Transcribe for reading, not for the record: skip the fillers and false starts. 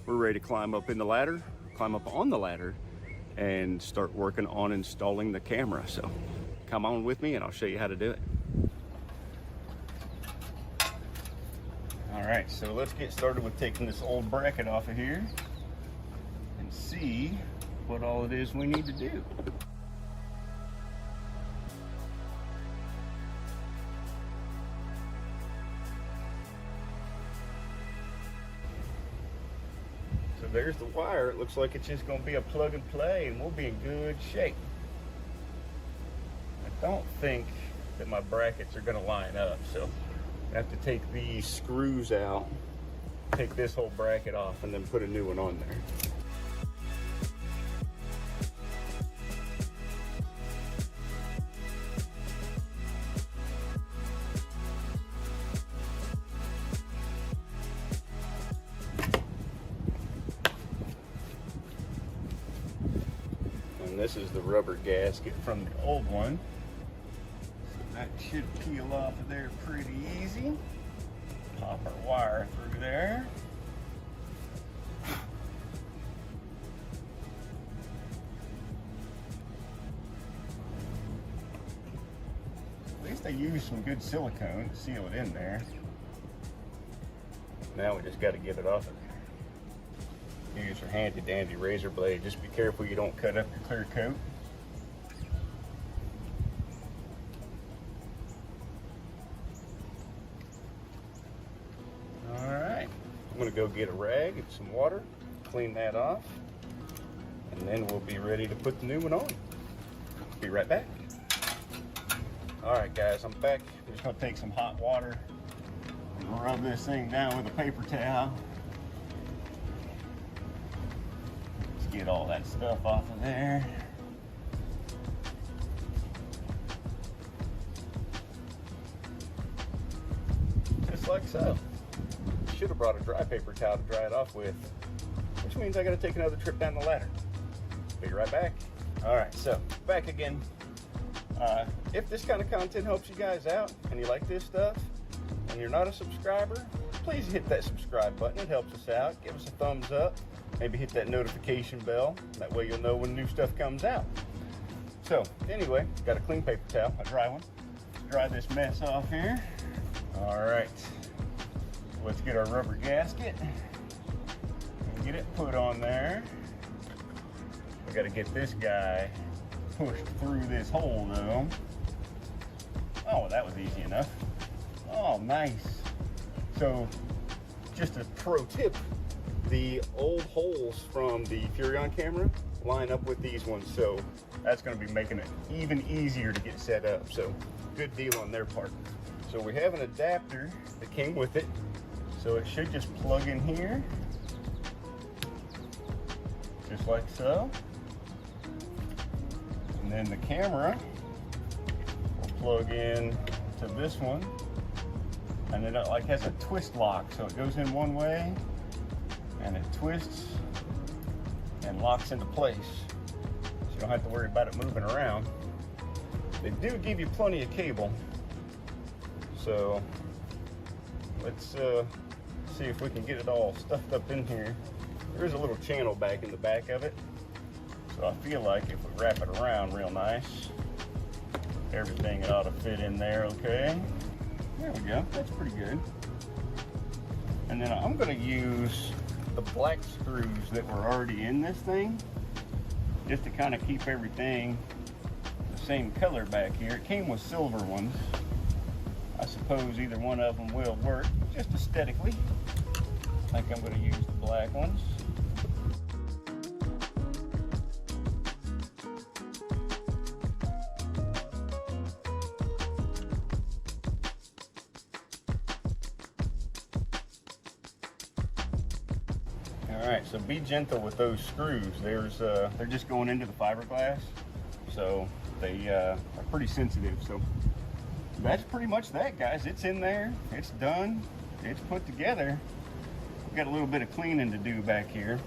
we're ready to climb up on the ladder and start working on installing the camera. So come on with me and I'll show you how to do it. All right, so let's get started with taking this old bracket off of here and see what all it is we need to do. So there's the wire. It looks like it's just going to be a plug and play and we'll be in good shape. I don't think that my brackets are going to line up, so I have to take these screws out, take this whole bracket off, and then put a new one on there. And this is the rubber gasket from the old one. That should peel off of there pretty easy. Pop our wire through there. At least I used some good silicone to seal it in there. Now we just got to get it off of there. Use your handy dandy razor blade. Just be careful you don't cut up your clear coat. I'm going to go get a rag and some water, clean that off, and then we'll be ready to put the new one on. Be right back. All right, guys, I'm back. I'm just going to take some hot water and rub this thing down with a paper towel. Let's get all that stuff off of there. Just like so. Should have brought a dry paper towel to dry it off with, which means I got to take another trip down the ladder. Be right back. All right, so back again. If this kind of content helps you guys out and you like this stuff and you're not a subscriber, please hit that subscribe button. It helps us out. Give us a thumbs up. Maybe hit that notification bell. That way you'll know when new stuff comes out. So anyway, got a clean paper towel, a dry one. Dry this mess off here. All right. Let's get our rubber gasket and get it put on there. We got to get this guy pushed through this hole though. Oh, that was easy enough. Oh, nice. So just a pro tip, the old holes from the Furrion camera line up with these ones. So that's going to be making it even easier to get set up. So good deal on their part. So we have an adapter that came with it. So it should just plug in here, just like so. And then the camera will plug in to this one. And then it like has a twist lock. So it goes in one way and it twists and locks into place. So you don't have to worry about it moving around. They do give you plenty of cable. So let's see if we can get it all stuffed up in here. There is a little channel back in the back of it. So I feel like if we wrap it around real nice, everything ought to fit in there okay. There we go, that's pretty good. And then I'm gonna use the black screws that were already in this thing, just to kind of keep everything the same color back here. It came with silver ones. I suppose either one of them will work, just aesthetically. I think I'm going to use the black ones. All right, so be gentle with those screws. They're just going into the fiberglass, so they are pretty sensitive. So that's pretty much that, guys. It's in there, it's done, it's put together. We've got a little bit of cleaning to do back here.